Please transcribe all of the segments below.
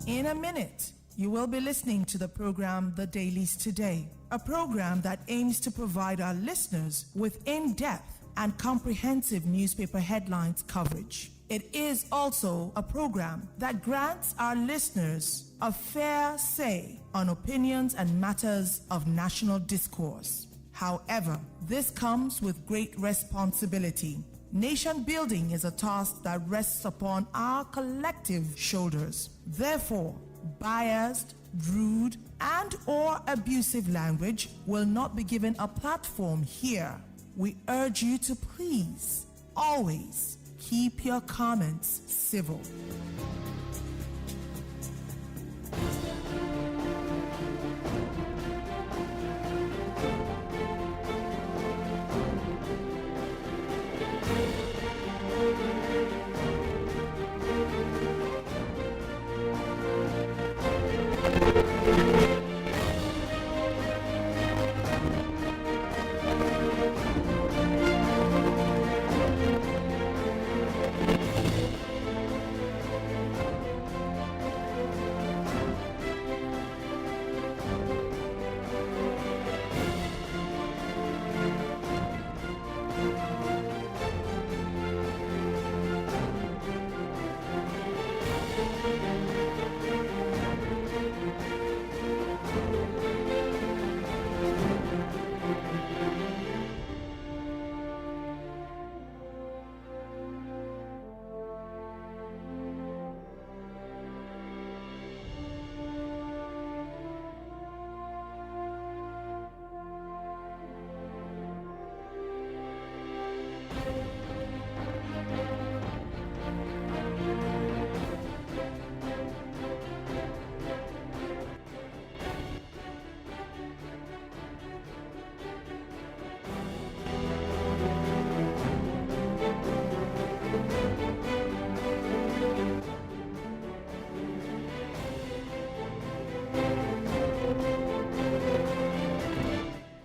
In a minute, you will be listening to the program The Dailies Today, a program that aims to provide our listeners with in-depth and comprehensive newspaper headlines coverage. It is also a program that grants our listeners a fair say on opinions and matters of national discourse. However, this comes with great responsibility. Nation building is a task that rests upon our collective shoulders. Therefore, biased, rude, and/or abusive language will not be given a platform here. We urge you to please, always, keep your comments civil.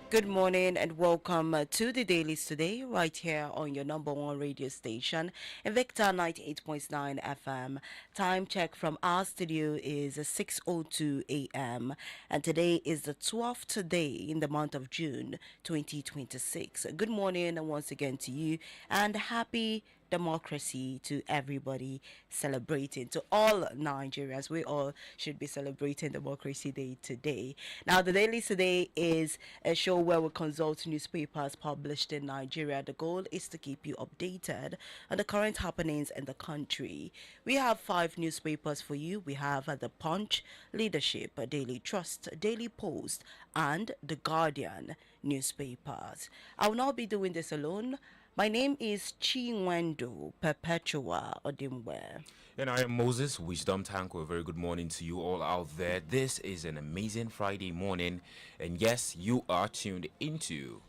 Good morning and welcome to the Dailies Today, right here on your number one radio station, Invicta 98.9 FM. Time check from our studio is 6:02 a.m. and today is the 12th day in the month of June 2026. Good morning once again to you and happy democracy to everybody celebrating, to all Nigerians. We all should be celebrating Democracy Day today. Now, the Daily Today is a show where we consult newspapers published in Nigeria. The goal is to keep you updated on the current happenings in the country. We have 5 newspapers for you. We have The Punch, Leadership, Daily Trust, Daily Post, and The Guardian newspapers. I will not be doing this alone. My name is Chinwendu Odimgbe. And I am Moses Wisdom Tanko. A very good morning to you all out there. This is an amazing Friday morning. And yes, you are tuned into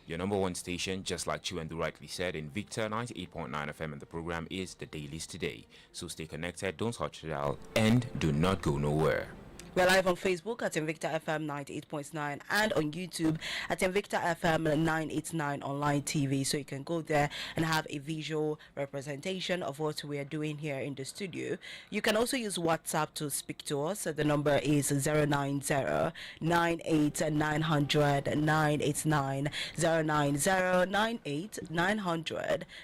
your number one station, just like Chinwendu rightly said, Invicta 98.9 FM. And the program is The Dailies Today. So stay connected, don't touch the dial, and do not go nowhere. We're live on Facebook at Invicta FM 98.9 and on YouTube at Invicta FM 989 online TV. So you can go there and have a visual representation of what we are doing here in the studio. You can also use WhatsApp to speak to us. The number is 090-98-900-989,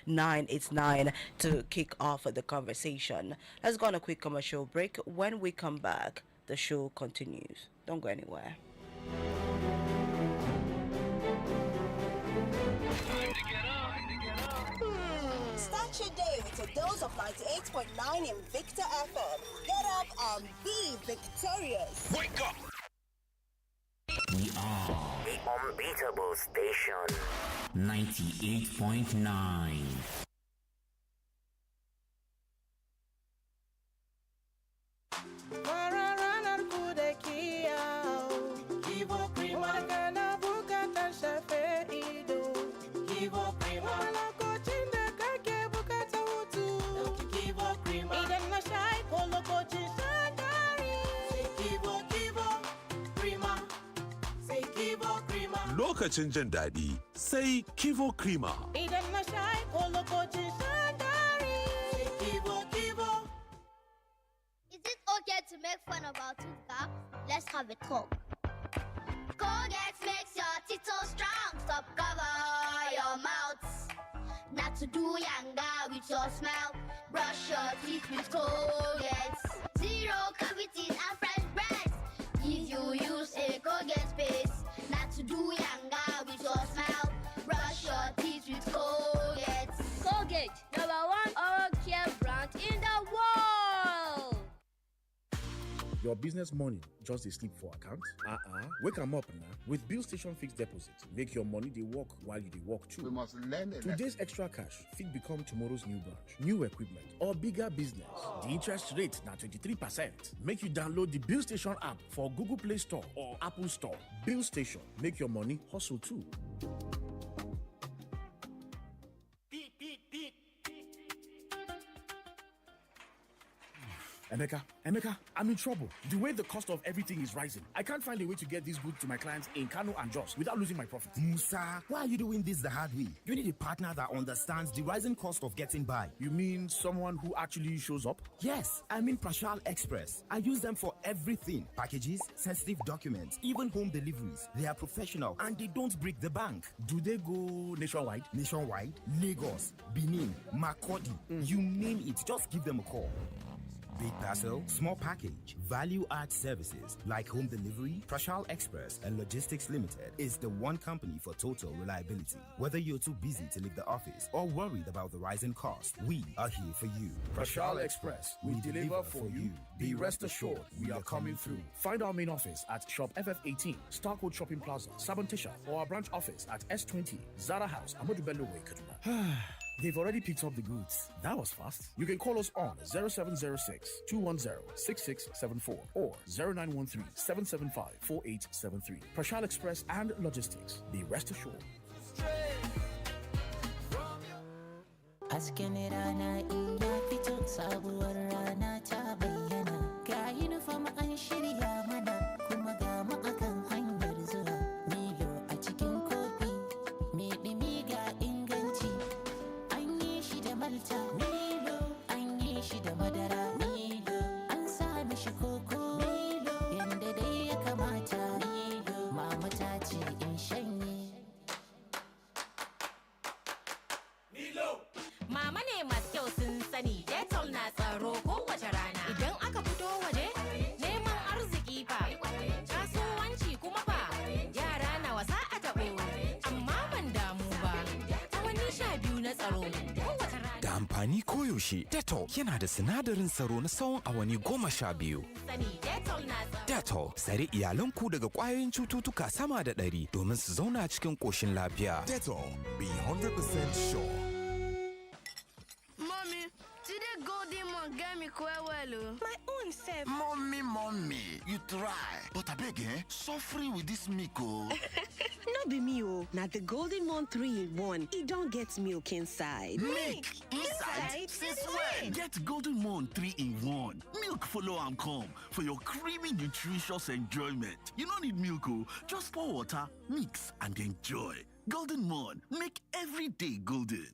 090-98-900-989 to kick off the conversation. Let's go on a quick commercial break. When we come back, the show continues. Don't go anywhere. Start your day with a dose of 98.9 Invicta FM. Get up and be victorious. Wake up! We are The unbeatable station. 98.9. Lokacin jin daɗi sai Kivo Krima. Idan na sha ko lokacin shan dari. Kivo. Is it okay to make about toothpaste? Let's have a talk. Colgate makes your teeth so strong. Stop cover your mouth. Not to do yanga with your smile. Brush your teeth with Colgate. Zero cavities and fresh breath. If you use a Colgate paste. Not to do yanga with your smile. Brush your teeth with Colgate. Colgate, #1 oral care brand in the world. Your business money just a sleep for account? Wake them up now with Bill Station Fixed Deposit. Make your money they work while you they work too. We must learn it. Today's extra cash fit become tomorrow's new branch, new equipment, or bigger business. The interest rate now 23%. Make you download the Bill Station app for Google Play Store or Apple Store. Bill Station, make your money hustle too. Emeka, I'm in trouble. The way the cost of everything is rising, I can't find a way to get these goods to my clients in Kano and Jos without losing my profit. Musa, why are you doing this the hard way? You need a partner that understands the rising cost of getting by. You mean someone who actually shows up? Yes, I mean Prashal Express. I use them for everything. Packages, sensitive documents, even home deliveries. They are professional and they don't break the bank. Do they go nationwide? Nationwide? Lagos, Benin, Makurdi. You name it, just give them a call. Big parcel, small package, value-add services like home delivery, Prashal Express and Logistics Limited is the one company for total reliability. Whether you're too busy to leave the office or worried about the rising cost, we are here for you. Prashal Express, we deliver for you. Be rest assured, we are coming through. Find our main office at Shop FF18, Starcourt Shopping Plaza, Sabantisha, or our branch office at S20, Zara House, Amadou Bello Way, Kaduna. They've already picked up the goods. That was fast. You can call us on 0706 210 6674 or 0913 775 4873. Prashal Express and Logistics. Be rest assured. Mama ne masu kyau sun sani Dettol na tsaro kowace rana. Idan aka fito waje, neman arziki fa, kasuwanci kuma fa, yara na wasa a taɓo, amma ban damu ba. Awanni 12 na tsaro kowace rana. Da amfani koyaushe, Dettol yana da sinadarin tsaro na tsawon awanni 12. Dettol, tsare iyalanku daga ƙwayoyin cututtuka sama da 100 domin su zauna cikin ƙoshin lafiya. Dettol, be 100% sure. Mommy, today golden one get me quite well. My own self. Mommy, you try. But I beg, suffering with this milk, oh. No be me, oh. Now the golden one 3-in-1. It don't get milk inside. Milk inside? Since when? Get golden one 3-in-1. Milk follow and come for your creamy, nutritious enjoyment. You don't need milk, oh. Just pour water, mix, and enjoy. Golden Moon, make every day golden.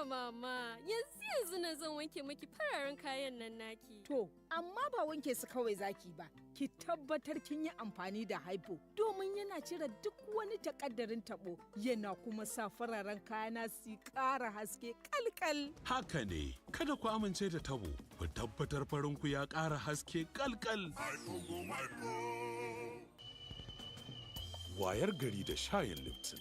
Mama, yanzu na zan wanke maki fararen kayan nan naki. To, amma ba wanke su kawai zaki ba. Ki tabbatar kin yi amfani da Hypo domin yana cire duk wani takaddarin tabo, yana kuma sa fararen kayana su ƙara haske kalkal. Haka ne, kada ku amince da tabo, ku tabbatar farin ku ya ƙara haske kalkal. Wayar gari da shayin Lipton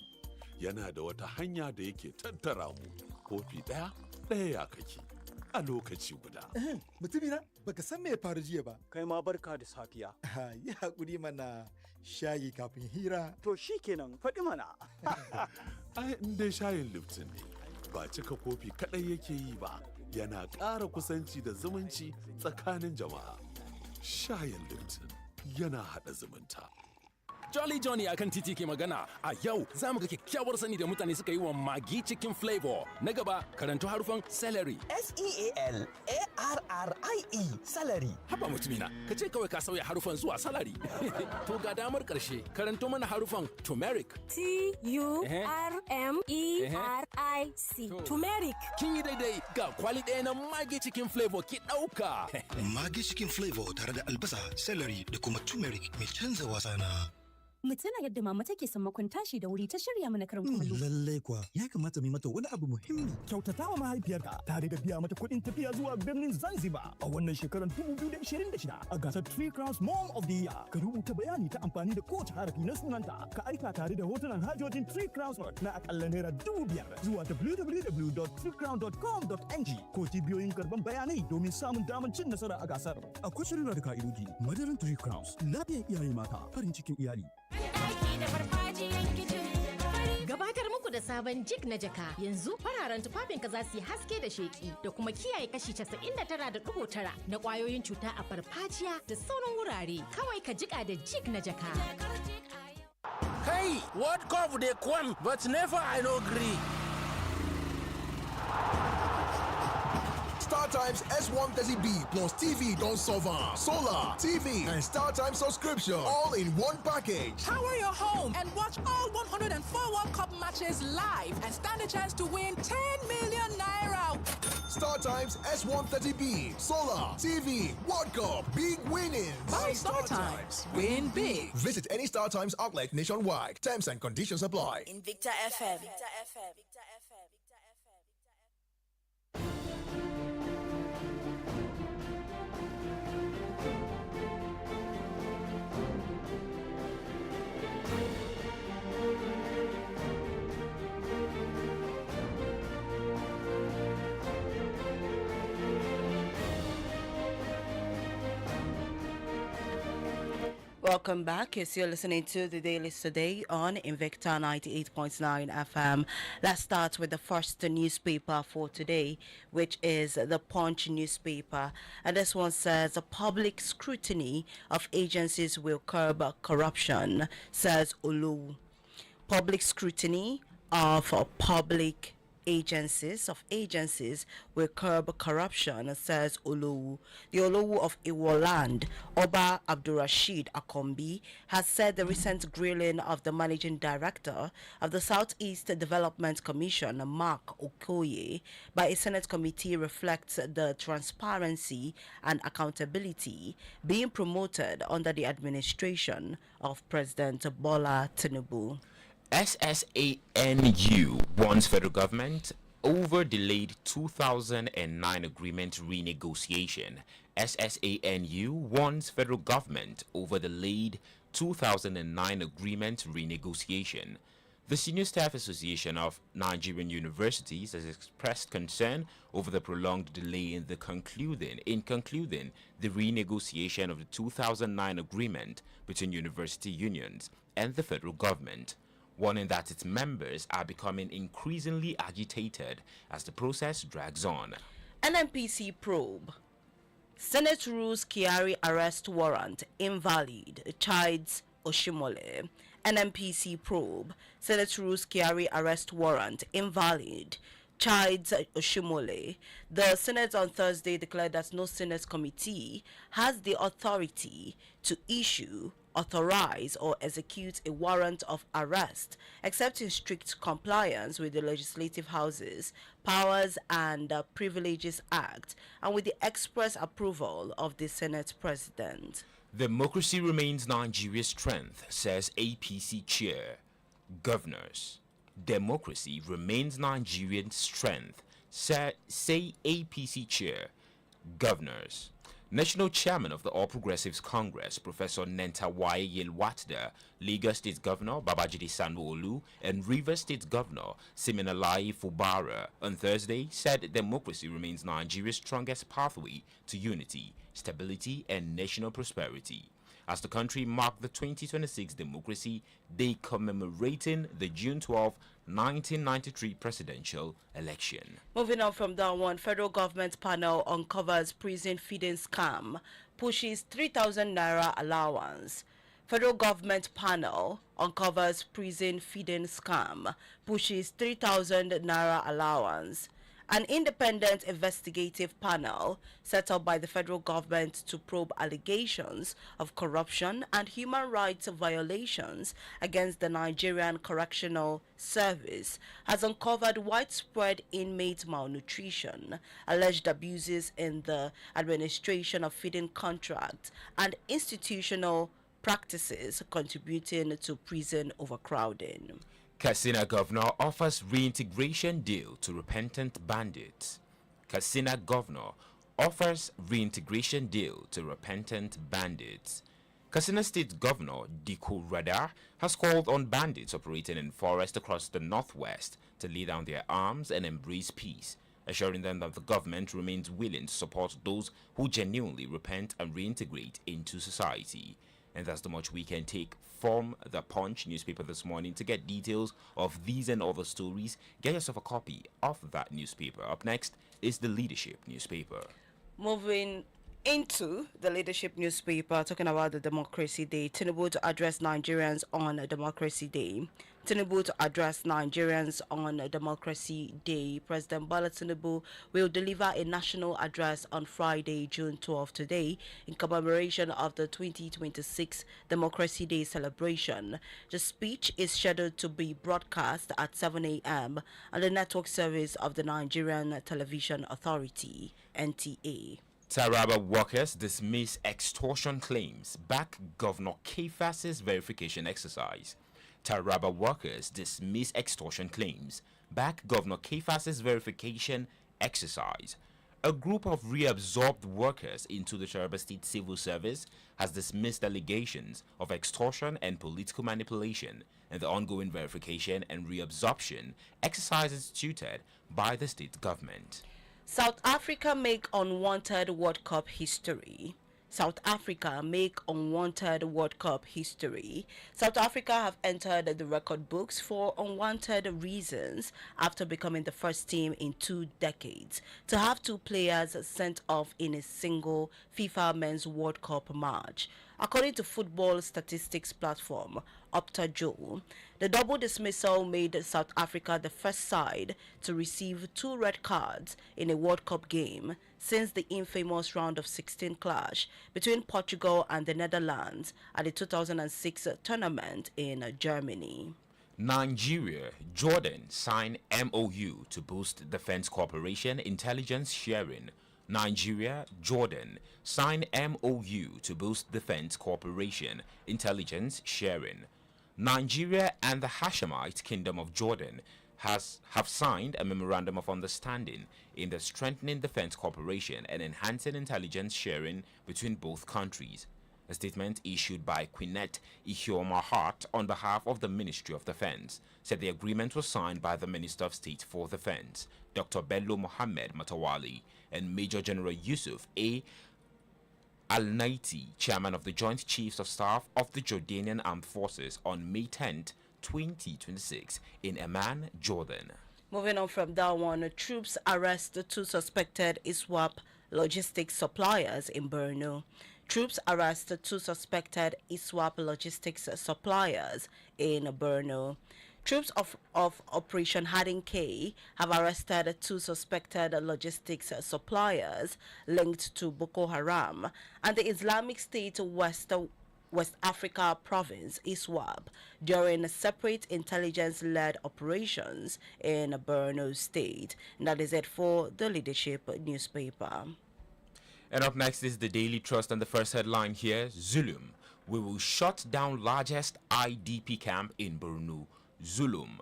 yana da wata hanya da yake tattara mu. Kofi ɗaya ya kake a lokaci guda. Mutumina, baka san me ya faru jiya ba. Kai ma barka da safiya. Yi haƙuri mana shayi kafin hira. To shi kenan faɗi mana. Ai, in dai shayin Lipton ne, ba cika kofi kaɗai yake yi ba, yana ƙara kusanci da zumunci tsakanin jama'a. Shayin Lipton yana haɗa zumunta. Jolly Johnny akan titi ke magana. A yau za mu ga kyakkyawar sani da mutane suka yi wa Maggi cikin flavor. Na gaba karanto harufan celery. S-E-A-L-A-R-R-I-E celery. Haba mutumina, ka ce kawai ka sauya harufan zuwa salary. To ga damar karshe karanto mana harufan turmeric. T-U-R-M-E-R-I-C. Turmeric. Kin yi daidai ga kwali ɗaya na Maggi cikin flavor ki ɗauka. Maggi cikin flavor tare da albasa, celery da kuma turmeric mai canza wasa na. Mu tuna yadda mama take sammakon tashi da wuri ta shirya mana karin kumallo. Lallai kuwa ya kamata mu mata wani abu muhimmi. Kyautata wa mahaifiyarka tare da biya mata kuɗin tafiya zuwa birnin Zanzibar a wannan shekarar 2026 a gasar Three Crowns Mom of the Year. Ka rubuta bayani ta amfani da kowace harafi na sunanta. Ka aika tare da hotunan hajojin Three Crowns na akalla naira 5,000 zuwa www.threecrown.com.ng ko cibiyoyin karban bayanai domin samun damar cin nasara a gasar. Akwai shirya da ka'idoji. Madaran Three Crowns. Lafiyar iyaye mata. Farin cikin iyali. Gabatar muku da sabon jig na jaka yanzu fararen tufafinka za su yi haske da sheki da kuma kiyaye kashi 99.9 na kwayoyin cuta a farfajiya da sauran wurare. Kawai ka jika da jig na jaka. Hey, what cough they come, but never I no agree. StarTimes S130B plus TV don't solve am. Solar, TV, and StarTimes subscription all in one package. Power your home and watch all 104 World Cup matches live and stand a chance to win 10 million naira. StarTimes S130B, Solar, TV, World Cup, big winnings. Buy StarTimes, win big. Visit any StarTimes outlet nationwide. Terms and conditions apply. Invicta FM. Welcome back. Yes, you're listening to the Dailies today on Invicta 98.9 FM. Let's start with the first newspaper for today, which is the Punch newspaper. And this one says, a public scrutiny of agencies will curb corruption, says Olu. Public scrutiny of public agencies will curb corruption, says Olowu. The Olowu of Iwoland, Oba Abdurrashid Akombi, has said the recent grilling of the managing director of the Southeast Development Commission, Mark Okoye, by a Senate committee reflects the transparency and accountability being promoted under the administration of President Bola Tinubu. SSANU warns federal government over delayed 2009 agreement renegotiation. SSANU warns federal government over delayed 2009 agreement renegotiation. The Senior Staff Association of Nigerian Universities has expressed concern over the prolonged delay in concluding the renegotiation of the 2009 agreement between university unions and the federal government, warning that its members are becoming increasingly agitated as the process drags on. NNPC probe. Senate rules Kyari arrest warrant invalid, chides Oshimole. NNPC probe. Senate rules Kyari arrest warrant invalid, chides Oshimole. The Senate on Thursday declared that no Senate committee has the authority to issue, authorize, or execute a warrant of arrest except in strict compliance with the Legislative House's Powers and Privileges Act and with the express approval of the Senate President. Democracy remains Nigeria's strength, says APC chair. Governors. Democracy remains Nigeria's strength, say APC chair. Governors. National Chairman of the All Progressives Congress, Professor Nentawaye Yelwatda, Lagos State Governor Babajide Sanwo-Olu, and Rivers State Governor Siminalayi Fubara on Thursday said democracy remains Nigeria's strongest pathway to unity, stability, and national prosperity, as the country marked the 2026 Democracy Day commemorating the June 12, 1993 presidential election. Moving on from that one, federal government panel uncovers prison feeding scam, pushes 3,000 naira allowance. Federal government panel uncovers prison feeding scam, pushes 3,000 naira allowance. An independent investigative panel set up by the federal government to probe allegations of corruption and human rights violations against the Nigerian Correctional Service has uncovered widespread inmate malnutrition, alleged abuses in the administration of feeding contracts, and institutional practices contributing to prison overcrowding. Katsina governor offers reintegration deal to repentant bandits. Katsina governor offers reintegration deal to repentant bandits. Katsina State Governor Diko Radar has called on bandits operating in forests across the northwest to lay down their arms and embrace peace, assuring them that the government remains willing to support those who genuinely repent and reintegrate into society. And that's the much we can take from the Punch newspaper this morning. To get details of these and other stories, get yourself a copy of that newspaper. Up next is the Leadership newspaper. Moving into the Leadership newspaper, talking about the Democracy Day. Tinubu to address Nigerians on Democracy Day. Tinubu to address Nigerians on Democracy Day. President Bola Tinubu will deliver a national address on Friday, June 12 today in commemoration of the 2026 Democracy Day celebration. The speech is scheduled to be broadcast at 7 a.m. on the network service of the Nigerian Television Authority, NTA. Taraba workers dismiss extortion claims, back Governor Kefas's verification exercise. Taraba workers dismiss extortion claims, back Governor Kefas's verification exercise. A group of reabsorbed workers into the Taraba State Civil Service has dismissed allegations of extortion and political manipulation in the ongoing verification and reabsorption exercises tutored by the state government. South Africa make unwanted World Cup history. South Africa make unwanted World Cup history. South Africa have entered the record books for unwanted reasons after becoming the first team in 2 decades to have 2 players sent off in a single FIFA Men's World Cup match. According to football statistics platform Opta Joe, the double dismissal made South Africa the first side to receive 2 red cards in a World Cup game since the infamous round of 16 clash between Portugal and the Netherlands at the 2006 tournament in Germany. Nigeria, Jordan sign MOU to boost defense cooperation, intelligence sharing. Nigeria, Jordan sign MOU to boost defense cooperation, intelligence sharing. Nigeria and the Hashemite Kingdom of Jordan have signed a memorandum of understanding aimed at strengthening defense cooperation and enhancing intelligence sharing between both countries. A statement issued by Quinette Ihioma Hart on behalf of the Ministry of Defense said the agreement was signed by the Minister of State for Defense, Dr. Bello Mohammed Matawali, and Major General Yusuf A. Al-Naiti, Chairman of the Joint Chiefs of Staff of the Jordanian Armed Forces, on May 10, 2026 in Amman, Jordan. Moving on from that one, troops arrest 2 suspected ISWAP logistics suppliers in Borno. Troops arrest 2 suspected ISWAP logistics suppliers in Borno. Troops of Operation Harding K have arrested 2 suspected logistics suppliers linked to Boko Haram and the Islamic State West Africa Province, ISWAP, during separate intelligence-led operations in Borno State. And that is it for the Leadership newspaper. And up next is the Daily Trust, and the first headline here, Zulum. We will shut down largest IDP camp in Borno. Zulum.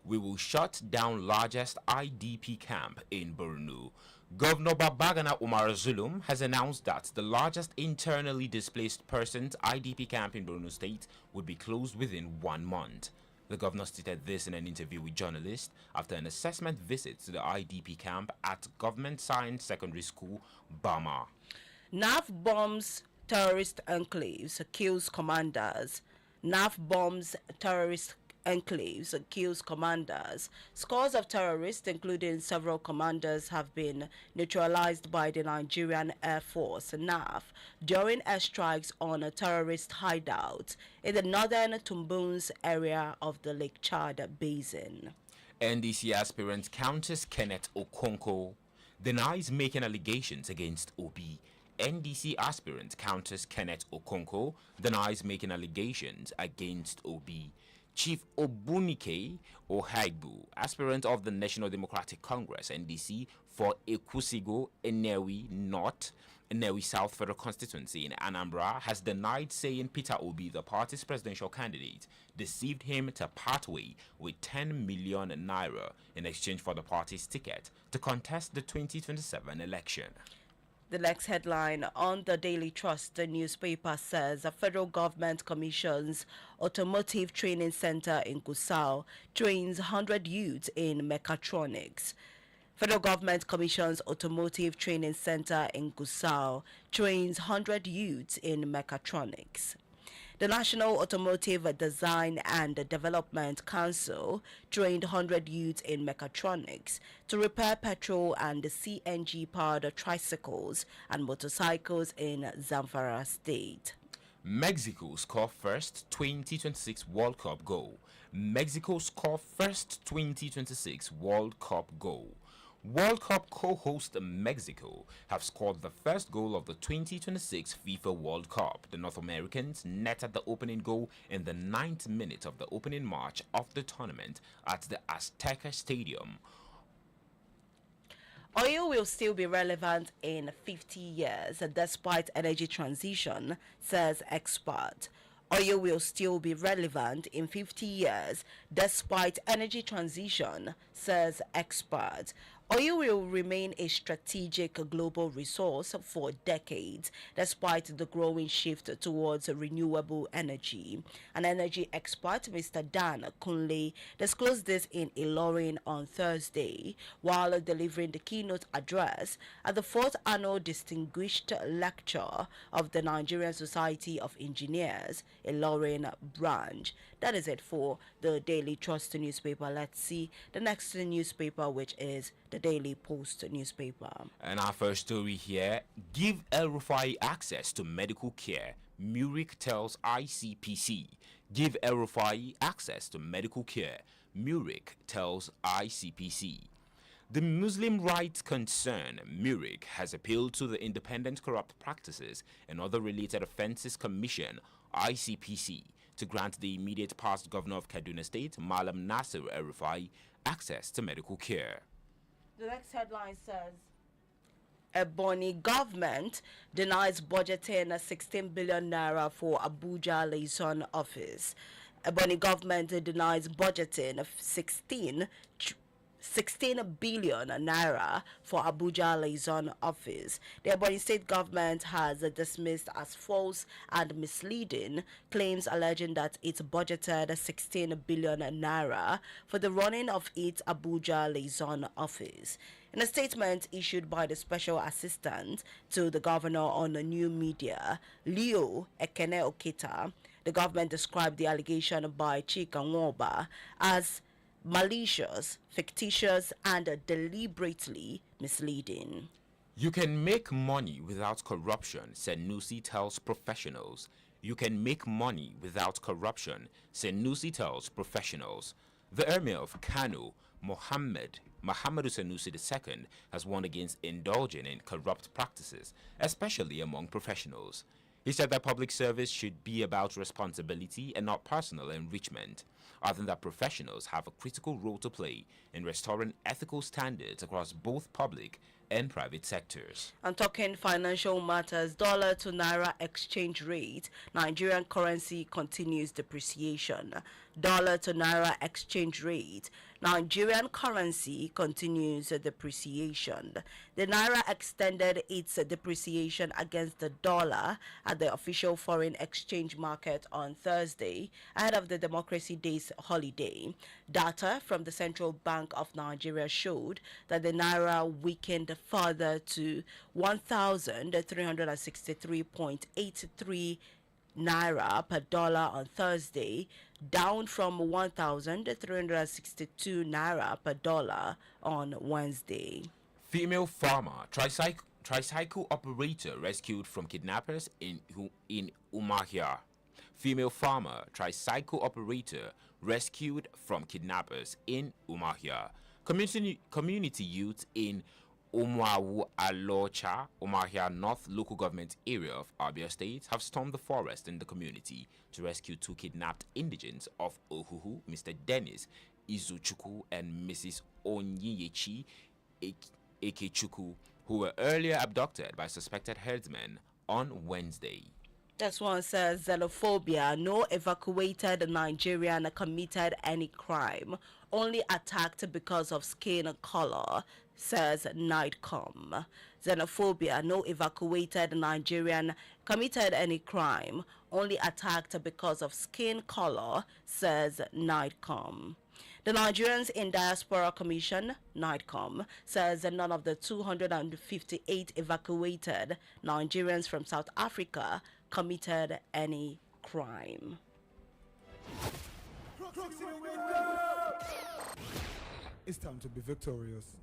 We will shut down largest IDP camp in Borno. Governor Babagana Umar Zulum has announced that the largest internally displaced persons IDP camp in Borno State would be closed within 1 month. The governor stated this in an interview with journalists after an assessment visit to the IDP camp at Government Science Secondary School, Bama. NAF bombs terrorist enclaves, kills commanders. NAF bombs terrorist enclaves kills commanders. Scores of terrorists, including several commanders, have been neutralized by the Nigerian Air Force (NAF) during airstrikes on a terrorist hideout in the northern Tumbuns area of the Lake Chad Basin. NDC aspirant Countess Kenneth Okonkwo denies making allegations against Obi. NDC aspirant Countess Kenneth Okonkwo denies making allegations against Obi. Chief Obunike Ohaibu, aspirant of the National Democratic Congress (NDC) for Ekusigo, Enewi North, Enewi South Federal Constituency in Anambra, has denied saying Peter Obi, the party's presidential candidate, deceived him to part way with 10 million naira in exchange for the party's ticket to contest the 2027 election. The next headline on the Daily Trust, the newspaper, says the federal government commissions automotive training center in Gusau trains 100 youths in mechatronics. Federal government commissions automotive training center in Gusau trains 100 youths in mechatronics. The National Automotive Design and Development Council trained 100 youths in mechatronics to repair petrol and CNG-powered tricycles and motorcycles in Zamfara State. Mexico score first 2026 World Cup goal. Mexico score first 2026 World Cup goal. World Cup co-host Mexico have scored the first goal of the 2026 FIFA World Cup. The North Americans netted the opening goal in the 9th minute of the opening match of the tournament at the Azteca Stadium. Oil will still be relevant in 50 years despite energy transition, says expert. Oil will still be relevant in 50 years despite energy transition, says expert. Oil will remain a strategic global resource for decades, despite the growing shift towards renewable energy. An energy expert, Mr. Dan Kunle, disclosed this in Ilorin on Thursday while delivering the keynote address at the 4th Annual Distinguished Lecture of the Nigerian Society of Engineers, Ilorin Branch. That is it for the Daily Trust newspaper. Let's see the next newspaper, which is the Daily Post newspaper. And our first story here, give El Rufai access to medical care. Murik tells ICPC. Give El Rufai access to medical care. Murik tells ICPC. The Muslim rights concern, Murik, has appealed to the Independent Corrupt Practices and Other Related Offences Commission, ICPC, to grant the immediate past governor of Kaduna State, Malam Nasir El Rufai, access to medical care. The next headline says, Ebonyi government denies budgeting 16 billion naira for Abuja liaison office. Ebonyi government denies budgeting 16 billion naira for Abuja liaison office. The Ebonyi state government has dismissed as false and misleading claims alleging that it budgeted 16 billion naira for the running of its Abuja liaison office. In a statement issued by the special assistant to the governor on the new media, Leo Ekene Okita, the government described the allegation by Chika Nwoba as malicious, fictitious, and deliberately misleading. You can make money without corruption, Sanusi tells professionals. You can make money without corruption, Sanusi tells professionals. The Emir of Kano, Muhammadu Sanusi II, has warned against indulging in corrupt practices, especially among professionals. He said that public service should be about responsibility and not personal enrichment, adding that professionals have a critical role to play in restoring ethical standards across both public and private sectors. And talking financial matters, dollar to naira exchange rate, Nigerian currency continues depreciation. Dollar to naira exchange rate, Nigerian currency continues depreciation. The naira extended its depreciation against the dollar at the official foreign exchange market on Thursday ahead of the Democracy Day's holiday. Data from the Central Bank of Nigeria showed that the naira weakened further to 1,363.83 naira per dollar on Thursday, down from 1,362 naira per dollar on Wednesday. Female farmer tricycle operator rescued from kidnappers in Umahia. Female farmer tricycle operator rescued from kidnappers in Umahia. Community youth in Umwawu Alocha, Umahia North local government area of Abia State, have stormed the forest in the community to rescue 2 kidnapped indigents of Ohuhu, Mr. Dennis Izuchuku and Mrs. Onyiyechi Ekechuku, who were earlier abducted by suspected herdsmen on Wednesday. This one says xenophobia. No evacuated Nigerian committed any crime, only attacked because of skin color, says Nightcom. Xenophobia. No evacuated Nigerian committed any crime, only attacked because of skin color, says Nightcom. The Nigerians in Diaspora Commission, NIDCOM, says that none of the 258 evacuated Nigerians from South Africa committed any crime. It's time to be victorious.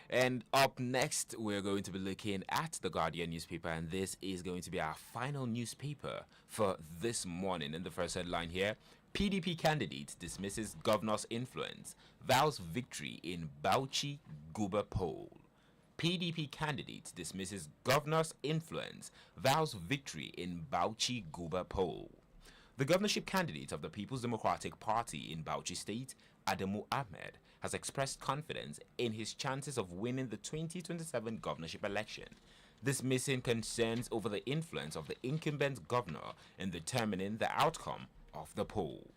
And up next, we're going to be looking at the Guardian newspaper, and this is going to be our final newspaper for this morning. In the first headline here, PDP candidate dismisses governor's influence, vows victory in Bauchi Guba poll. PDP candidate dismisses governor's influence, vows victory in Bauchi Guba poll. The governorship candidate of the People's Democratic Party in Bauchi State, Adamu Ahmed, has expressed confidence in his chances of winning the 2027 governorship election, dismissing concerns over the influence of the incumbent governor in determining the outcome of the poll.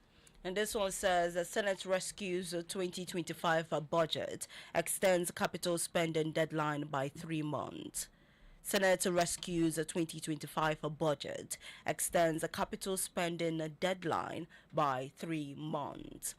And this one says the Senate rescues the 2025 budget, extends capital spending deadline by 3 months. Senate rescues the 2025 budget, extends the capital spending deadline by 3 months.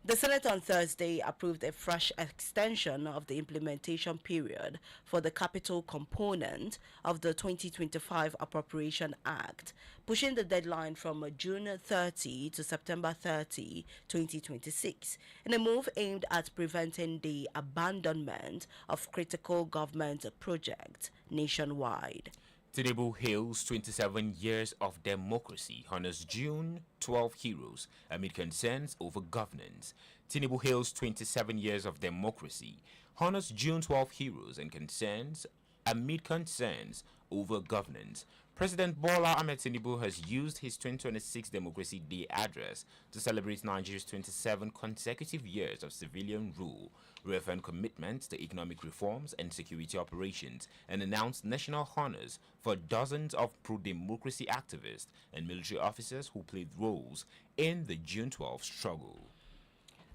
The Senate on Thursday approved a fresh extension of the implementation period for the capital component of the 2025 Appropriation Act, pushing the deadline from June 30 to September 30, 2026, in a move aimed at preventing the abandonment of critical government projects nationwide. Tinubu hails 27 years of democracy, honors June 12 heroes amid concerns over governance. Tinubu hails 27 years of democracy, honors June 12 heroes and concerns amid concerns over governance. President Bola Ahmed Tinubu has used his 2026 Democracy Day address to celebrate Nigeria's 27 consecutive years of civilian rule, reaffirmed commitment to economic reforms and security operations, and announced national honors for dozens of pro-democracy activists and military officers who played roles in the June 12 struggle.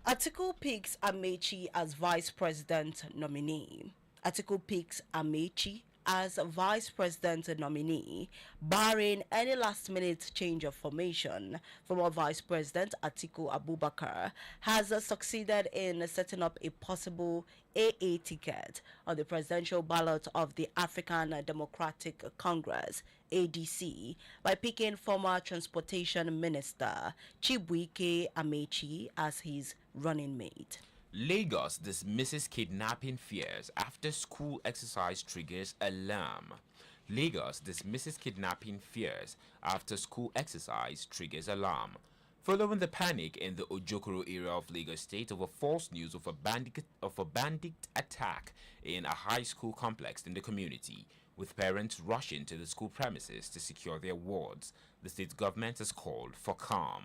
Atiku picks Amechi as vice president nominee. Atiku picks Amechi as vice president nominee, barring any last-minute change of formation. Former Vice President Atiku Abubakar has succeeded in setting up a possible AA ticket on the presidential ballot of the African Democratic Congress, ADC, by picking former Transportation Minister Chibuike Amechi as his running mate. Lagos dismisses kidnapping fears after school exercise triggers alarm. Lagos dismisses kidnapping fears after school exercise triggers alarm. Following the panic in the Ojokoro area of Lagos State over false news of a bandit attack in a high school complex in the community, with parents rushing to the school premises to secure their wards, the state government has called for calm.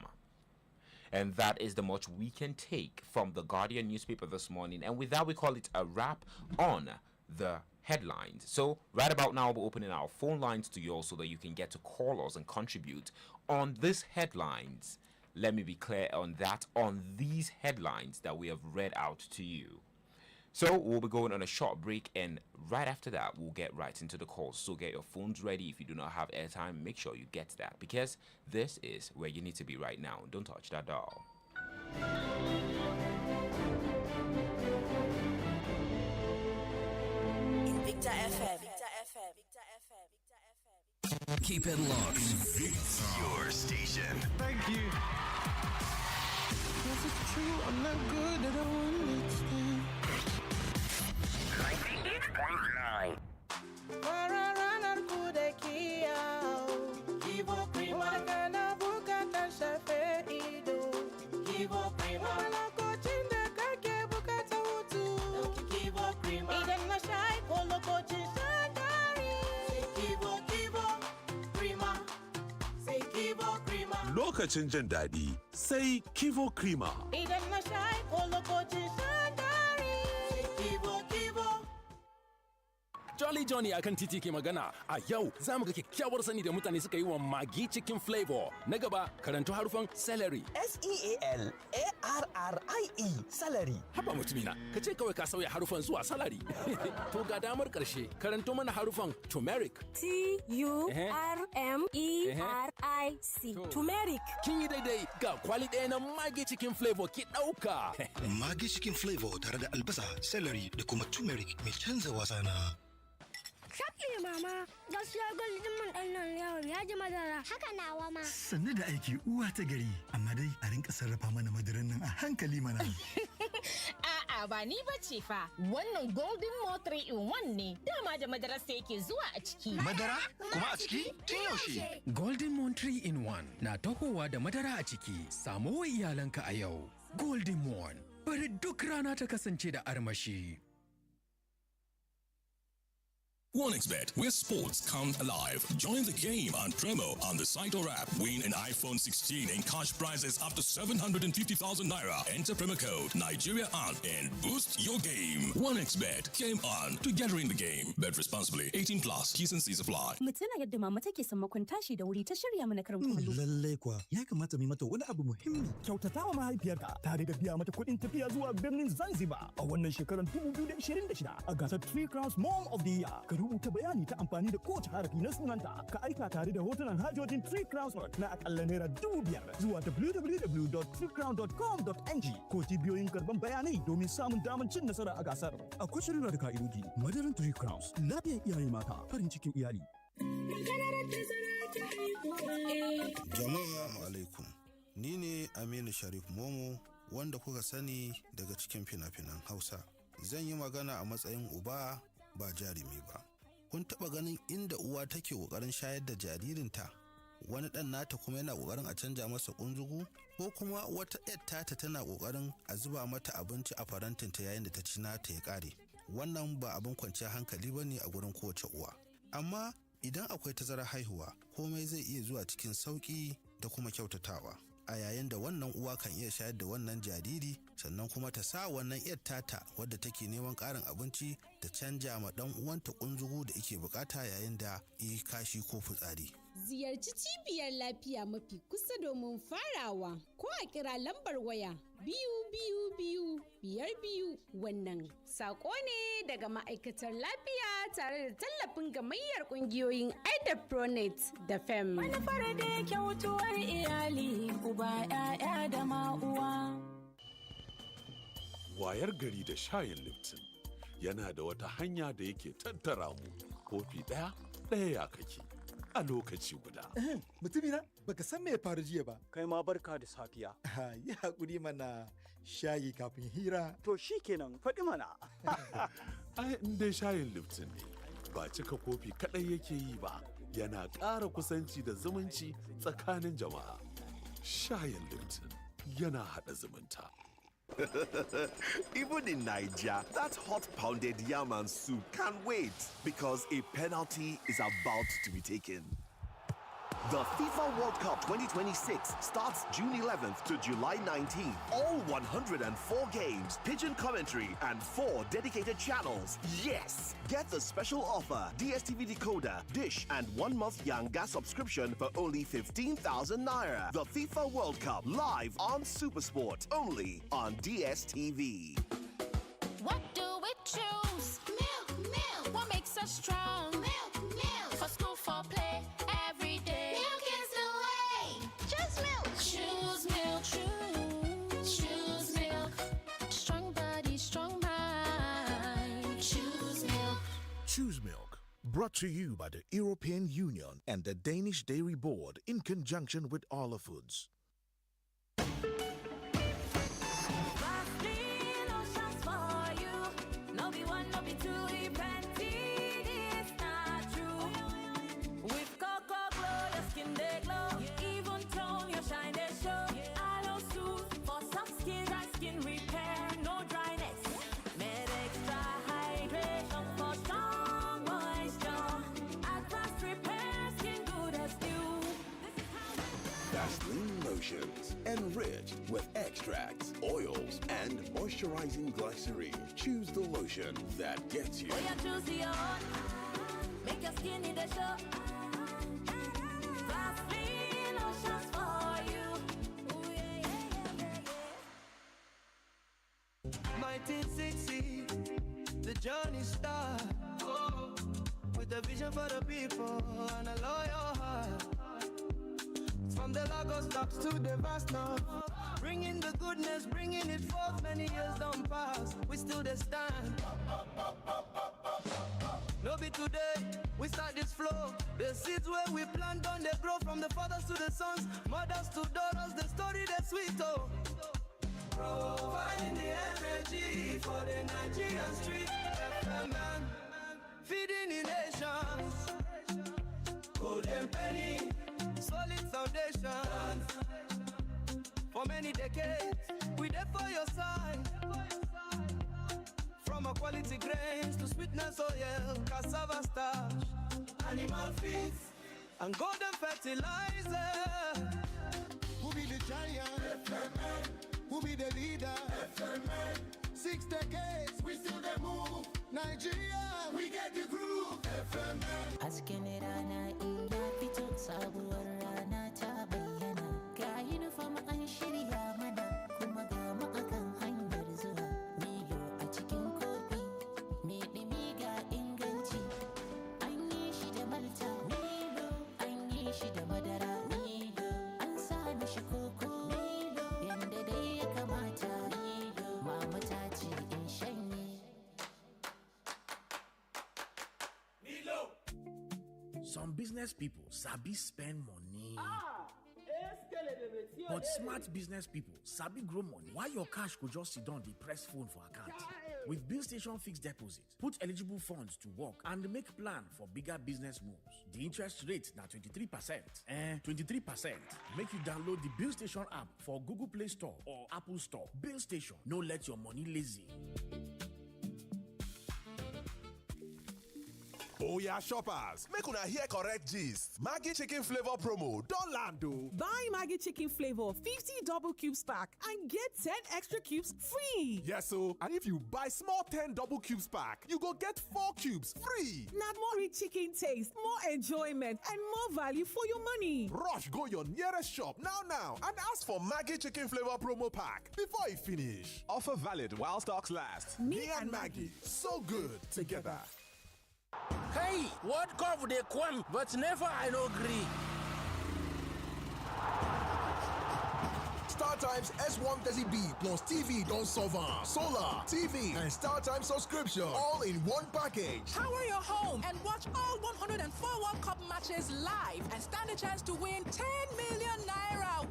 And that is the much we can take from the Guardian newspaper this morning. And with that, we call it a wrap on the headlines. So right about now, we're opening our phone lines to you all so that you can get to call us and contribute on these headlines. Let me be clear on that, on these headlines that we have read out to you. So we'll be going on a short break, and right after that, we'll get right into the calls. So get your phones ready. If you do not have airtime, make sure you get that, because this is where you need to be right now. Don't touch that dial. Invicta FM. Keep it locked. Invicta. Your station. Thank you. Yes, it's true. I'm not good at understand. 98.9. Lokacin jin daɗi sai Kivo Krima. Idan na sha ko lokacin shan dari. Kivo. Jolly Johnny akan titi ke magana. A yau za mu ga kyakkyawar sani da mutane suka yi wa magi cikin flavor. Na gaba karanto harufan celery. S-E-A-L-A-R-R-I-E celery. Haba mutumina, ka ce kawai ka sauya harufan zuwa salary. To ga damar karshe karanto mana harufan turmeric. T-U-R-M-E-R-I-C. Turmeric. Kin yi daidai ga kwali ɗaya na magi cikin flavor ki ɗauka. Magi cikin flavor tare da albasa, celery da kuma turmeric mai canza wasa na. Shafi mama, gaskiya gwaldin mun ɗan nan yawon ya ji madara. Haka nawa ma. Sannu da aiki uwa ta gari, amma dai a rinka sarrafa mana madaran nan a hankali mana. A'a ba ni ba ce fa, wannan Golden Mo 3 in 1 ne, dama da madarar sa yake zuwa a ciki. Madara? Kuma a ciki? Tun yaushe? Golden Mo 3 in 1 na tahowa da madara a ciki, samo wa iyalanka a yau. Golden Mo, bari duk rana ta kasance da armashi. OneXBet, where sports come alive. Join the game on promo on the site or app. Win an iPhone 16 and cash prizes up to 750,000 naira. Enter promo code Nigeria on and boost your game. OneXBet, game on, together in the game. Bet responsibly. 18 plus. T's and C's apply. Mutuna yadda mama take sammakon tashi da wuri ta shirya mana karin kumallo. Lallai kuwa, ya kamata mu mata wani abu muhimmi. Kyautata wa mahaifiyarka tare da biya mata kuɗin tafiya zuwa birnin Zanzibar a wannan shekarar 2026 a gasar 3 Crowns Mom of the Year. Rubuta bayani ta amfani da kowace harafi na sunanta ka aika tare da hotunan hajojin 3 Crowns na akalla naira 5,000 zuwa www.3crown.com.ng ko cibiyoyin karban bayanai domin samun damar cin nasara a gasar. Akwai shirya da ka'idoji. Madarin 3 Crowns, lafiyar iyaye mata, farin cikin iyali. Jama'a alaikum. Ni ne Aminu Sharif Momo wanda kuka sani daga cikin fina-finan Hausa. Zan yi magana a matsayin uba ba jarumi ba. Kun taɓa ganin inda uwa take ƙoƙarin shayar da jaririnta, wani ɗan nata kuma yana ƙoƙarin a canja masa ƙunzugu, ko kuma wata ‘yar tata tana ƙoƙarin a zuba mata abinci a farantinta yayin da ta ci nata ya ƙare. Wannan ba abin kwanciyar hankali ba ne a gurin kowace uwa. Amma idan akwai tazarar haihuwa, komai zai iya zuwa cikin sauƙi da kuma kyautatawa. A yayin da wannan uwa kan iya shayar da wannan jariri, sannan kuma ta sa wannan ‘yar tata wadda take neman ƙarin abinci ta canja ma ɗan uwanta ƙunzugu da yake bukata yayin da yi kashi ko fitsari. Ziyarci cibiyar lafiya mafi kusa domin farawa ko a kira lambar waya 222 wannan sako ne daga ma'aikatar lafiya tare da tallafin gamayyar kungiyoyin aida pronet da fem. Manufar da kyautuwar iyali uba 'ya'ya da ma'uwa. Wayar gari da shayin Lipton yana da wata hanya da yake tattara mu, kofi ɗaya ya kake a lokaci guda. Mutumina, baka san me ya faru jiya ba. Kai ma barka da safiya. Yi haƙuri mana, shayi kafin hira. To shi kenan faɗi mana. Ai, in dai shayin Lipton ne, ba cika kofi kaɗai yake yi ba, yana ƙara kusanci da zumunci tsakanin jama'a. Shayin Lipton yana haɗa zumunta. Even in Nigeria, that hot pounded yam and soup can't wait because a penalty is about to be taken. The FIFA World Cup 2026 starts June 11th to July 19th. All 104 games, pigeon commentary, and 4 dedicated channels. Yes! Get the special offer, DSTV decoder, dish, and 1-month Yanga subscription for only 15,000 naira. The FIFA World Cup live on Supersport, only on DSTV. What do we choose? Milk. What makes us strong? Milk. For school, for play, every day. Milk is the way. Choose milk. Choose milk. Choose milk. Strong body, strong mind. Choose milk. Choose Brought to you by the European Union and the Danish Dairy Board in conjunction with Arla Foods. Lotions enriched with extracts, oils, and moisturizing glycerin. Choose the lotion that gets you. Choose your own. Make your skin in the show. Vaseline lotions for you. Ooh, yeah, yeah. 1960, the journey starts. Oh, with a vision for the people and a loyal heart. From the Lagos docks to the vast north, bringing the goodness, bringing it forth. Many years don't pass, we still the stand. No be today, we start this flow. The seeds where we plant on, they grow from the fathers to the sons, mothers to daughters. The story that's sweet, oh. Providing the energy for the Nigerian street. FMN, feeding the nations. Golden penny. Solid foundation. For many decades, we there for your side. From a quality grains to sweetness oil, cassava starch, animal feeds, and golden fertilizer. Who be the giant? FMN. Who be the leader? FMN. 6 decades, we still the move. Nigeria, we get the groove. FMN. Sabuwar rana ta bayyana ga uniform an shirya mana kuma ga mu akan hanyar zuwa Milo a cikin kofi mai ɗumi ga inganci an yi shi da malta Milo an yi shi da madara Milo an sa mishi koko Milo yanda dai ya kamata Milo mama ta ce in shanye Milo. Some business people sabi spend money. But smart business people sabi grow money. Why your cash could just sit down the press phone for account? With Bill Station Fixed Deposit, put eligible funds to work and make plan for bigger business moves. The interest rate now 23%. 23%. Make you download the Bill Station app for Google Play Store or Apple Store. Bill Station, no let your money lazy. Oh yeah, shoppers, make una hear correct gist. Maggi chicken flavor promo don land o. Buy Maggi chicken flavor 50 double cubes pack and get 10 extra cubes free. Yes so, and if you buy small 10 double cubes pack, you go get 4 cubes free. Na more rich chicken taste, more enjoyment and more value for your money. Rush go your nearest shop now and ask for Maggi chicken flavor promo pack before e finish. Offer valid while stocks last. Me and Maggi, so good together. Hey, what cough they come, but never I no agree. StarTimes S130B plus TV don't solve solar, TV, and StarTimes subscription all in one package. Power your home and watch all 104 World Cup matches live and stand a chance to win 10 million naira.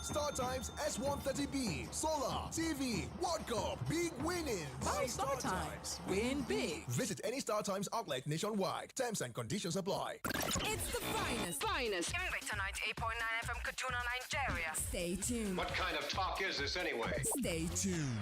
StarTimes S130B, solar, TV, World Cup, big winnings. Buy StarTimes, win big. Visit any StarTimes outlet nationwide. Terms and conditions apply. It's the finest. Invicta 98.9 FM Kaduna, Nigeria. Stay tuned. What kind of talk is this anyway? Stay tuned.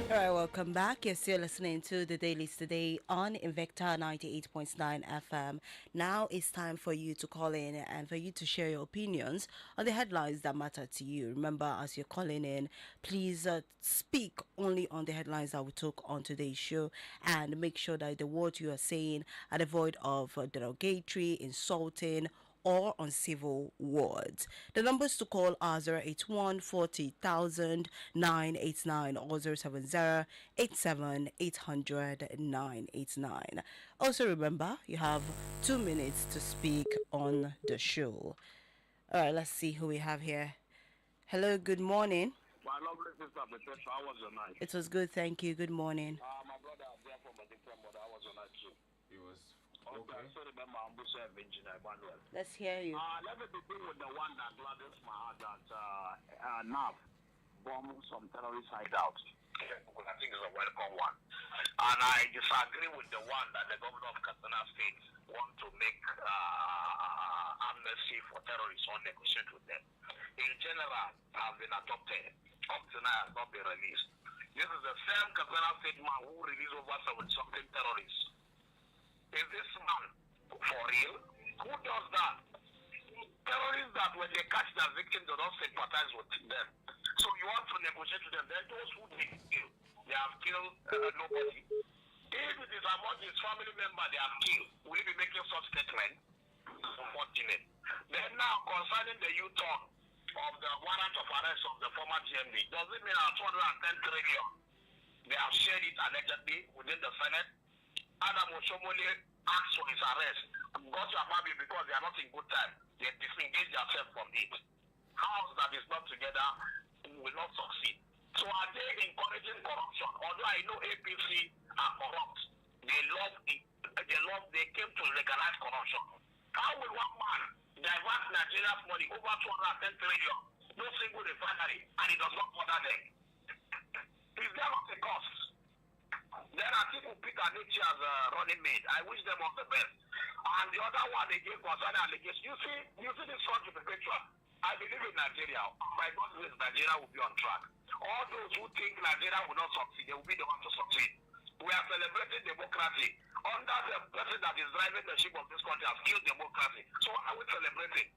All right, welcome back. You're still listening to the Dailies today on Invicta 98.9 FM. Now it's time for you to call in and for you to share your opinions on the headlines that matter to you. Remember, as you're calling in, please speak only on the headlines that we took on today's show and make sure that the words you are saying are devoid of derogatory, insulting, or on civil words. The numbers to call are 081 40,000 989 or 070 87 800 989. Also remember, you have 2 minutes to speak on the show. All right, let's see who we have here. Hello, good morning. My lovely sister, Patricia, how was your night? It was good, thank you. Good morning. My brother, there from a different mother, how was your night too? It was okay. I still remember Ambusa Engineer Emmanuel. Let's hear you. Let me begin with the one that gladdens my heart that NAV bombed some terrorist hideouts. I think it's a welcome one. And I disagree with the one that the governor of Katsina State want to make amnesty for terrorists or negotiate with them. In general, have been adopted. Up to now has not been released. This is the same Katsina State man who released over 70-something terrorists. Is this man for real? Who does that? Terrorists that when they catch their victims, they don't sympathize with them. So you want to negotiate with them. Then those who they kill, they have killed nobody. If it is among his family member they have killed, will he be making such statement? Unfortunate. Then now concerning the U-turn of the warrant of arrest of the former GMD, does it mean our 210 trillion they have shared it allegedly within the Senate? Adam Oshomole asked for his arrest. Got your family because they are not in good time. They disengage themselves from it. House that is not together will not succeed. So are they encouraging corruption? Although I know APC are corrupt, they came to legalize corruption. How will one man divert Nigeria's money over 210 trillion, no single refinery, and it does not bother them? Is there not a cost? Then I think we'll pick Anichi as a running mate. I wish them all the best. And the other one they gave concerning allegations. You see this country perpetual. I believe in Nigeria. My God wills Nigeria will be on track. All those who think Nigeria will not succeed, they will be the ones to succeed. We are celebrating democracy. Under the person that is driving the ship of this country has killed democracy. So what are we celebrating?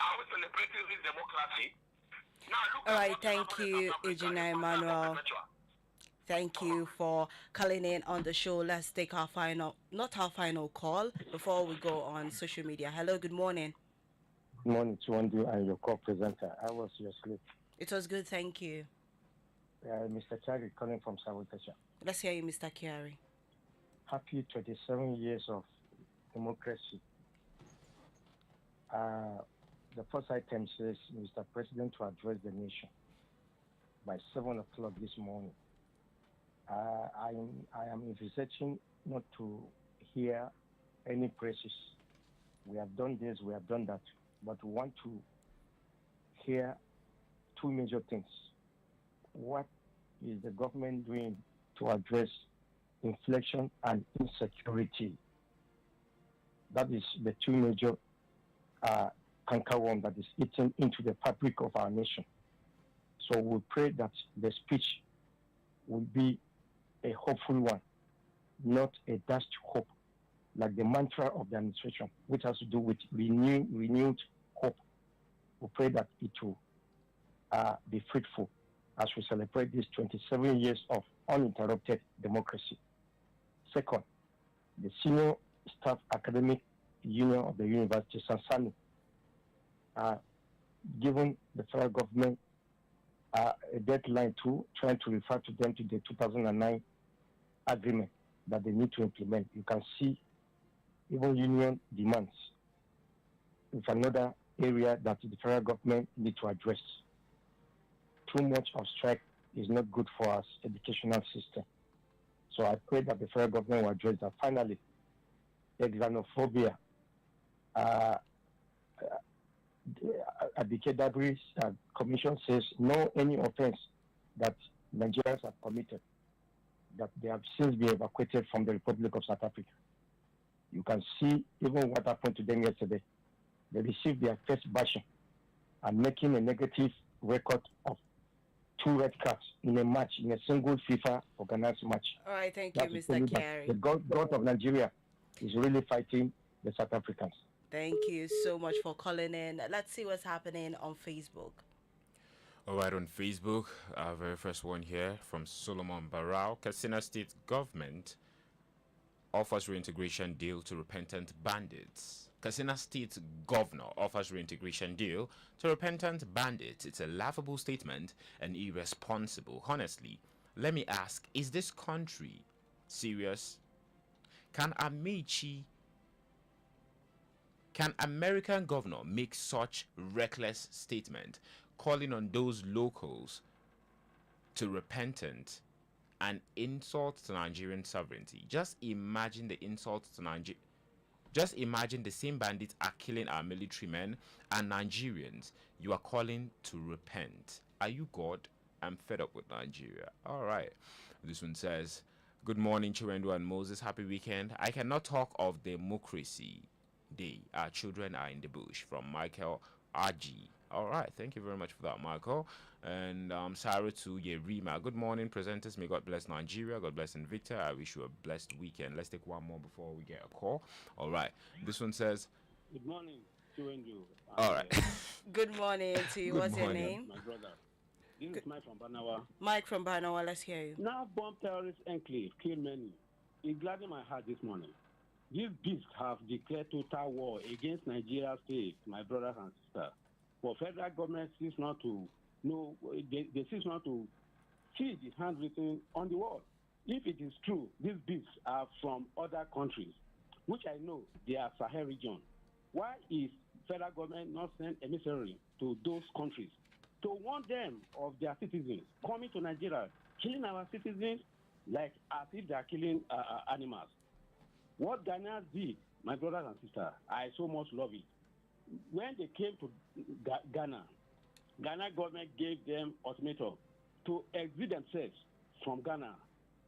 Are we celebrating this democracy? Now look. All right, thank you, Engineer Emmanuel. Thank you for calling in on the show. Let's take our not our final call before we go on social media. Hello, good morning. Good morning, Chinwendu and your co-presenter. How was your sleep? It was good, thank you. Mr. Chari calling from Sabotasha. Let's hear you, Mr. Kiari. Happy 27 years of democracy. The first item says, Mr. President, to address the nation by 7 o'clock this morning. I am envisaging not to hear any praises. We have done this, we have done that, but we want to hear two major things. What is the government doing to address inflation and insecurity? That is the two major cankerworm that is eating into the fabric of our nation. So we pray that the speech will be a hopeful one, not a dashed hope, like the mantra of the administration, which has to do with renewed hope. We pray that it will be fruitful as we celebrate these 27 years of uninterrupted democracy. Second, the Senior Staff Academic Union of the University, Sansani, given the federal government a deadline to trying to refer to them to the 2009 agreement that they need to implement. You can see even union demands with another area that the federal government need to address. Too much of strike is not good for our educational system. So I pray that the federal government will address that. Finally, the xenophobia. Abike Dabri's commission says no any offense that Nigerians have committed, that they have since been evacuated from the Republic of South Africa. You can see even what happened to them yesterday. They received their first bashing and making a negative record of 2 red cards in a match, in a single FIFA organized match. All right, thank you, Mr. Carey. The God of Nigeria is really fighting the South Africans. Thank you so much for calling in. Let's see what's happening on Facebook. All right, on Facebook, our very first one here from Solomon Barao. Katsina State government offers reintegration deal to repentant bandits. Katsina State governor offers reintegration deal to repentant bandits. It's a laughable statement and irresponsible. Honestly, let me ask, is this country serious? Can American governor make such reckless statement? calling on those locals to repentance and insult to Nigerian sovereignty. Just imagine the insult to Nigeria. Just imagine the same bandits are killing our military men and Nigerians. You are calling to repent. Are you God? I'm fed up with Nigeria. All right. This one says, good morning, Chinwendu and Moses. Happy weekend. I cannot talk of democracy day. Our children are in the bush. From Michael RG. All right. Thank you very much for that, Michael. And Sarah to Yerima. Good morning, presenters. May God bless Nigeria. God bless Invicta. I wish you a blessed weekend. Let's take one more before we get a call. All right. This one says, good morning, Chinwendu. All right. Good morning to you. What's your name? My brother. This is Mike from Banawa. Mike from Banawa, let's hear you. Now, bomb terrorist enclave kill many. It gladdened my heart this morning. These beasts have declared total war against Nigeria's state, my brothers and sisters. For federal government seems not to know, they seem not to see the handwritten on the wall. If it is true, these beasts are from other countries, which I know they are Sahel region. Why is federal government not send emissary to those countries to warn them of their citizens coming to Nigeria, killing our citizens like as if they are killing animals? What Ghana did, my brothers and sisters, I so much love it. When they came to Ghana government gave them ultimatum to exit themselves from Ghana.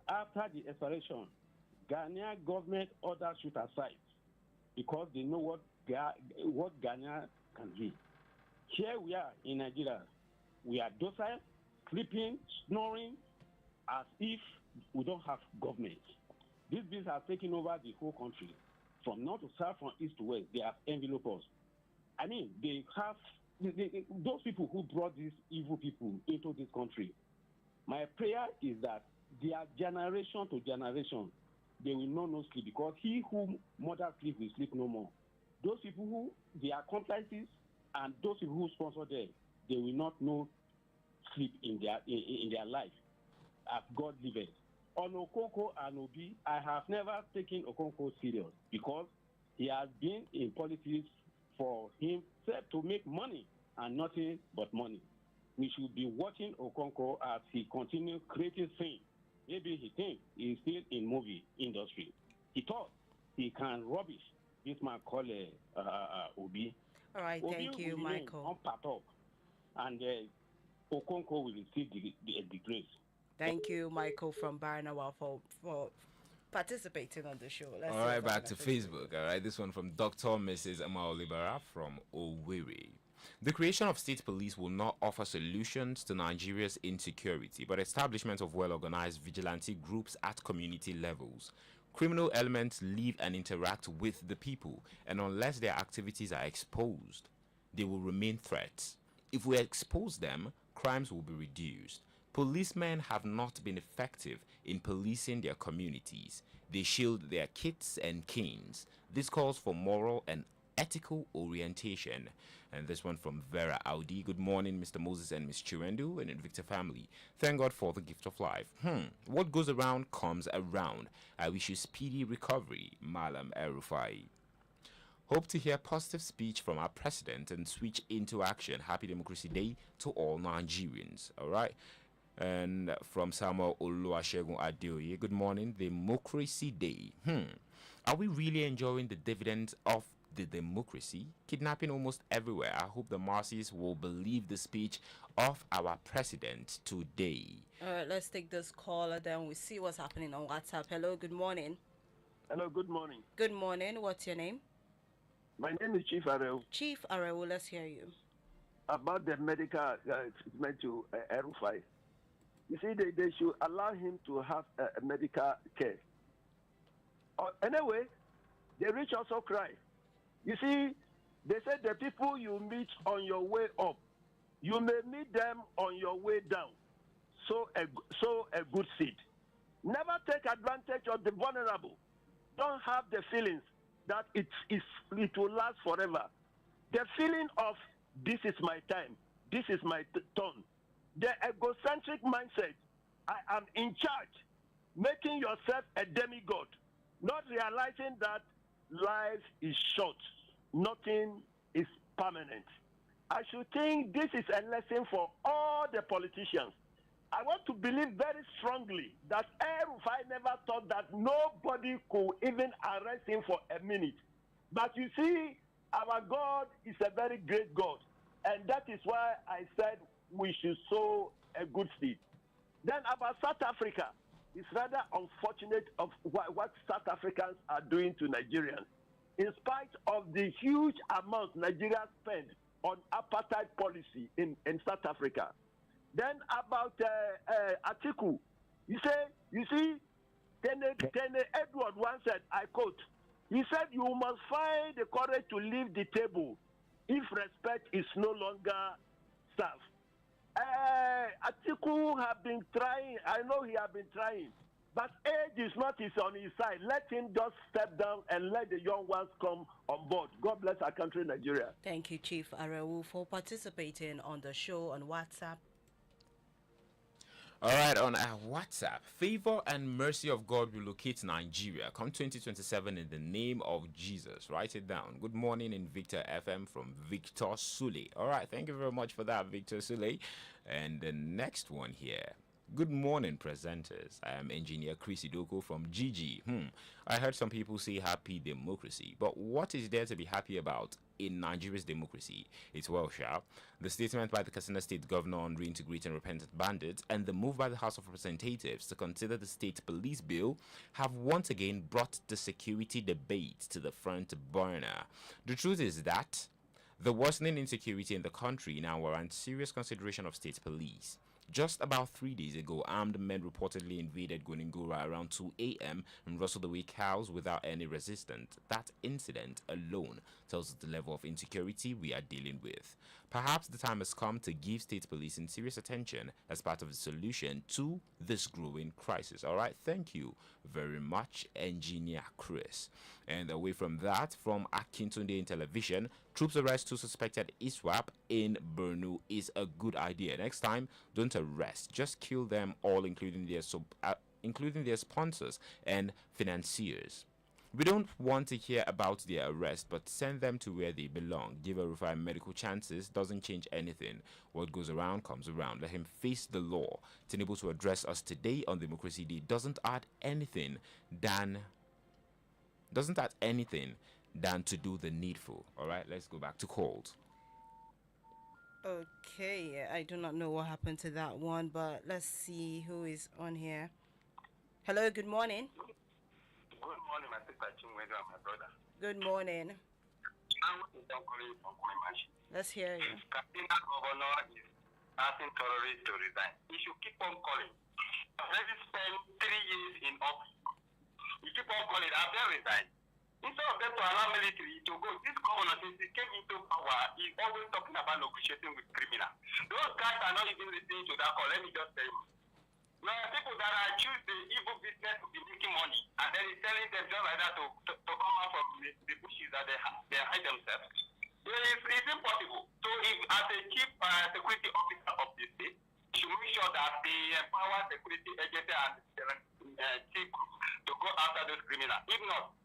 After the expiration, Ghana government orders shoot aside because they know what Ghana can do. Here we are in Nigeria. We are docile, sleeping, snoring, as if we don't have government. These beings have taken over the whole country, from north to south, from east to west. They have enveloped us. I mean, they have those people who brought these evil people into this country. My prayer is that their generation to generation, they will not know sleep, because he who mother sleep will sleep no more. Those people who they are accomplices and those people who sponsor them, they will not know sleep in their life, as God liveth. On Okonko and Obi, I have never taken Okonko serious because he has been in politics for himself to make money and nothing but money. We should be watching Okonko as he continues creating things. Maybe he thinks he's still in movie industry. He thought he can rubbish this man called Obi. All right, Obi thank you, will Michael. up, and Okonko will receive the grace. Thank you, Michael from Barnawa, for participating on the show. All right, back to Facebook. All right, this one from Dr. Mrs. Amaolibara from Owerri. The creation of state police will not offer solutions to Nigeria's insecurity, but establishment of well-organized vigilante groups at community levels. Criminal elements live and interact with the people, and unless their activities are exposed, they will remain threats. If we expose them, crimes will be reduced. Policemen have not been effective in policing their communities. They shield their kits and canes. This calls for moral and ethical orientation. And this one from Vera Audi. Good morning, Mr. Moses and Miss Chinwendu and Invicta family. Thank God for the gift of life. What goes around comes around. I wish you speedy recovery, Malam Erufai. Hope to hear positive speech from our president and switch into action. Happy Democracy Day to all Nigerians. All right. And from Samuel Oluwasegun Adeoye, good morning, Democracy Day. Are we really enjoying the dividends of the democracy? Kidnapping almost everywhere. I hope the masses will believe the speech of our president today. All right, let's take this call and then we see what's happening on WhatsApp. Hello, good morning. Hello, good morning. Good morning. What's your name? My name is Chief Areu. Chief Areu, let's hear you. About the medical treatment to Erufai. You see, they should allow him to have medical care. Anyway, the rich also cry. You see, they said the people you meet on your way up, you may meet them on your way down. So a good seed. Never take advantage of the vulnerable. Don't have the feelings that it will last forever. The feeling of this is my time, this is my turn. The egocentric mindset, I am in charge, making yourself a demigod, not realizing that life is short, nothing is permanent. I should think this is a lesson for all the politicians. I want to believe very strongly that El-Rufai never thought that nobody could even arrest him for a minute. But you see, our God is a very great God. And that is why I said we should sow a good seed. Then about South Africa, it's rather unfortunate of what South Africans are doing to Nigerians. In spite of the huge amount Nigeria spent on apartheid policy in South Africa. Then about Atiku, you see, Tene Edward once said, I quote, he said, you must find the courage to leave the table if respect is no longer served. Atiku have been trying, I know he have been trying, but age is not on his side. Let him just step down and let the young ones come on board. God bless our country, Nigeria. Thank you, Chief Arewu, for participating on the show on WhatsApp. All right, on our WhatsApp, favor and mercy of God will locate Nigeria come 2027 in the name of Jesus. Write it down. Good morning, Invicta FM from Victor Sule. All right, thank you very much for that, Victor Sule. And the next one here. Good morning, presenters. I am Engineer Chris Idoko from GG. I heard some people say happy democracy, but what is there to be happy about in Nigeria's democracy? It's well sharp. The statement by the Katsina State Governor on reintegrating repentant bandits and the move by the House of Representatives to consider the state police bill have once again brought the security debate to the front burner. The truth is that the worsening insecurity in the country now warrants serious consideration of state police. Just about 3 days ago, armed men reportedly invaded Goningora around 2 a.m. and rustled away cows without any resistance. That incident alone tells us the level of insecurity we are dealing with. Perhaps the time has come to give state policing serious attention as part of the solution to this growing crisis. All right, thank you very much, Engineer Chris. And away from that, from Akintunde in television, troops arrest 2 suspected ISWAP in Borno is a good idea. Next time, don't arrest, just kill them all, including their sponsors and financiers. We don't want to hear about their arrest, but send them to where they belong. Give El-Rufai medical chances doesn't change anything. What goes around comes around. Let him face the law. Tinubu to address us today on Democracy Day doesn't add anything than to do the needful. All right, let's go back to calls. Okay, I do not know what happened to that one, but let's see who is on here. Hello, good morning. Good morning, my sister Chinwendu and my brother. Good morning. Let's hear you. Katsina governor is asking terrorists to resign. He should keep on calling. I've already spent 3 years in office. You keep on calling, I've then resigned. Instead of them to allow military to go, this governor, since he came into power, he's always talking about negotiating with criminals. Those guys are not even listening to that call. Let me just tell you. There are people that are choose the evil business to be making money, and then he's telling them just like that to come out from the bushes that they hide themselves. So it's impossible. So if as a chief security officer of the state, you should make sure that they empower security agency and chief to go after those criminals. If not,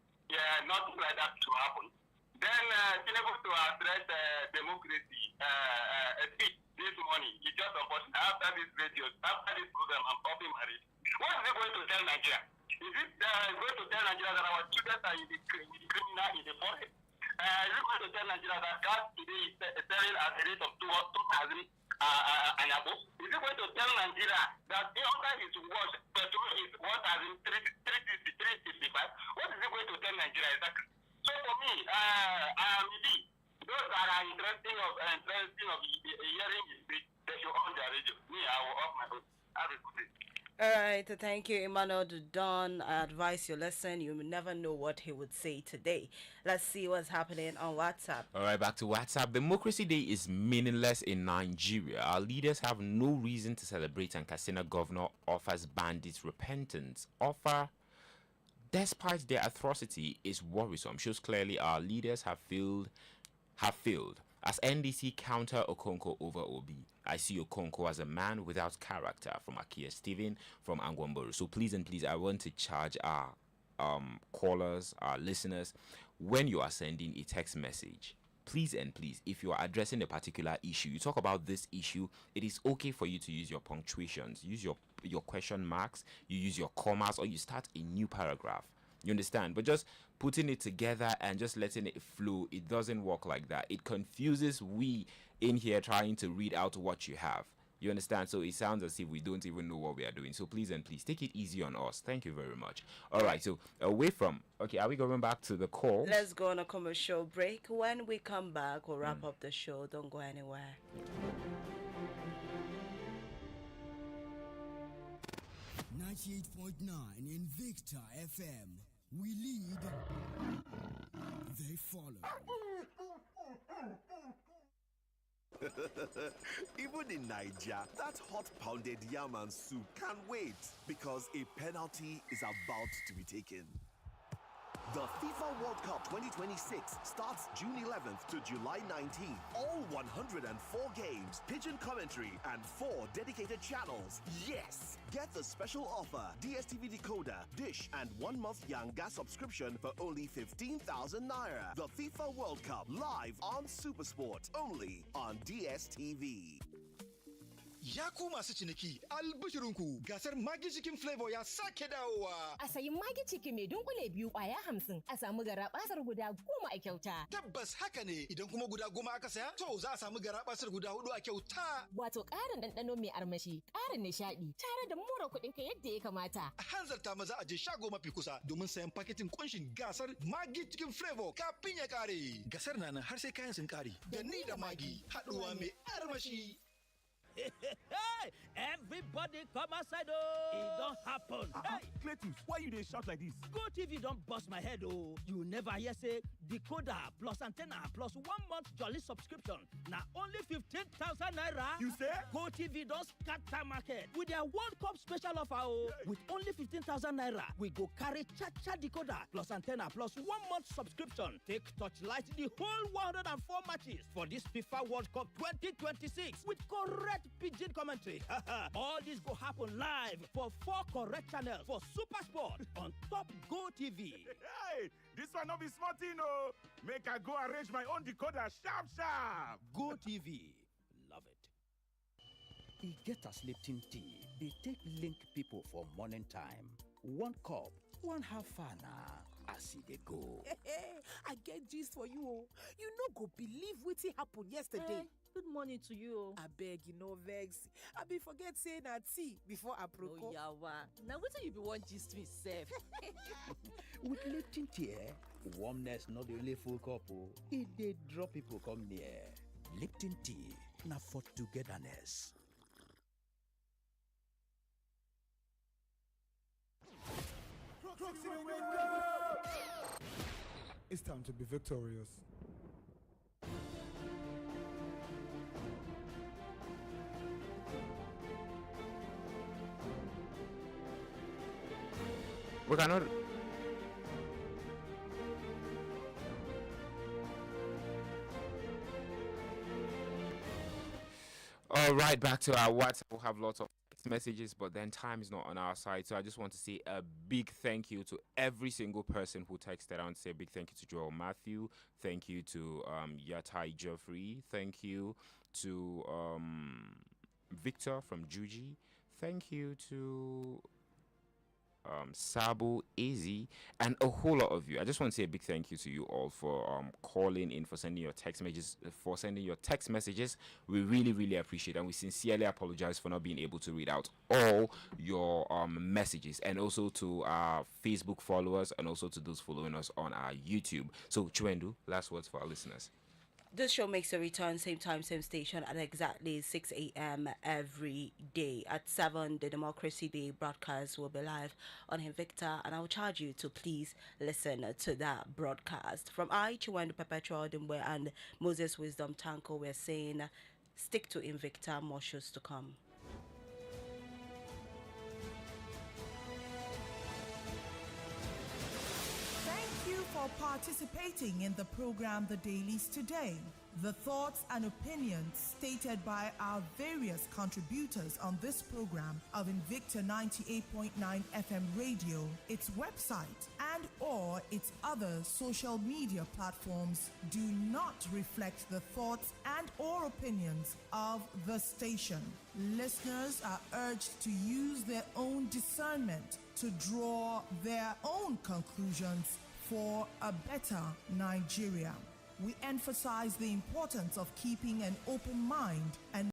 nothing like that to happen. Then Tinubu to address democracy speech this morning. He just unfortunate after this radio, after this program, I'm probably married. What is he going to tell Nigeria? Is it going to tell Nigeria that our children are in the criminal in the forest? Is it going to tell Nigeria that gas today is selling at a rate of 2,000 and above? Is it going to tell Nigeria that under his watch, petrol is 1,365? What is it going to tell Nigeria exactly? So for me, those that are interested of hearing his speech, they should on their radio. Me, I will off my own. Have a good day. All right, thank you, Emmanuel Dudon. I advise you listen. You never know what he would say today. Let's see what's happening on WhatsApp. All right, back to WhatsApp. Democracy Day is meaningless in Nigeria. Our leaders have no reason to celebrate, and Katsina governor offers bandits repentance. Despite their atrocity, is worrisome. Shows clearly our leaders have failed. As NDC counter Okonko over Obi, I see Okonko as a man without character. From Akia Steven from Angwamboro. So please, I want to charge our callers, our listeners, when you are sending a text message, please and please, if you are addressing a particular issue, you talk about this issue, it is okay for you to use your punctuations, use your question marks, you use your commas, or you start a new paragraph. You understand? But just putting it together and just letting it flow, it doesn't work like that. It confuses we in here trying to read out what you have. You understand? So it sounds as if we don't even know what we are doing. So please and please take it easy on us. Thank you very much. All right. So away from, okay, are we going back to the call? Let's go on a commercial break. When we come back, we'll wrap up the show. Don't go anywhere. 98.9 Invicta FM. We lead, they follow. Even in Nigeria, that hot pounded yam and soup can't wait because a penalty is about to be taken. The FIFA World Cup 2026 starts June 11th to July 19th. All 104 games, pigeon commentary, and 4 dedicated channels. Yes! Get the special offer, DSTV decoder, dish, and 1 month Yanga subscription for only 15,000 naira. The FIFA World Cup live on Supersport, only on DSTV. Ya ku masu ciniki, albishirinku gasar Maggi Chicken Flavor ya sake dawowa. A sayi Maggi Chicken mai dunkule biyu kwaya 50, a samu garabasar guda 10 a kyauta. Tabbas haka ne, idan kuma guda 10 aka saya, to za a samu garabasar guda 4 a kyauta. Wato ƙarin ɗanɗano mai armashi, ƙarin nishaɗi, tare da more kuɗinka yadda ya kamata. A hanzarta maza a je shago mafi kusa domin sayan paketin kunshin gasar Maggi Chicken Flavor kafin ya ƙare. Gasar na nan har sai kayan sun ƙare. Da ni da Maggi, haɗuwa mai armashi. Hey, everybody come outside, oh! It don't happen. Hey, Cletus, why you dey shout like this? Go TV don't bust my head, oh! You never hear say decoder plus antenna plus 1 month jolly subscription. Now only 15,000 naira. You say? Go TV don't scatter market with their World Cup special offer, oh! Hey. With only 15,000 naira, we go carry cha-cha decoder plus antenna plus 1 month subscription. Take torchlight the whole 104 matches for this FIFA World Cup 2026 with correct pigeon commentary. All this go happen live for 4 correct channels for Super Sport on Top Go TV. Hey, this one not be smart, no. Make I go arrange my own decoder sharp. Go TV, love it. E get as Lipton tea. They take link people for morning time. 1 cup, 1 half fana. As they go. I get gist for you. You no go believe wetin happen yesterday. Good morning to you. I beg you no vex. I be forget say na tea before aproko. Oh yawa. Now wetin you be want gist me sef? With Lipton tea, warmness not the only full cup. It dey draw people come near. Lipton tea, na for togetherness. It's time to be victorious. We cannot. All right, back to our WhatsApp. We'll have lots of messages, but then time is not on our side. So I just want to say a big thank you to every single person who texted out. Say a big thank you to Joel Matthew. Thank you to Yatai Geoffrey. Thank you to Victor from Juji. Thank you to Sabu, Easy, and a whole lot of you. I just want to say a big thank you to you all for calling in, for sending your text messages. We really, really appreciate it, and we sincerely apologize for not being able to read out all your messages, and also to our Facebook followers, and also to those following us on our YouTube. So, Chinwendu, last words for our listeners. This show makes a return, same time, same station, at exactly 6 a.m. every day. At 7, the Democracy Day broadcast will be live on Invicta, and I will charge you to please listen to that broadcast. From Chinwendu Odimgbe and Moses Wisdom Tanko, we're saying, stick to Invicta, more shows to come. For participating in the program The Dailies today. The thoughts and opinions stated by our various contributors on this program of Invicta 98.9 FM radio, its website, and and or its other social media platforms do not reflect the thoughts and or opinions of the station. Listeners are urged to use their own discernment to draw their own conclusions for a better Nigeria. We emphasize the importance of keeping an open mind and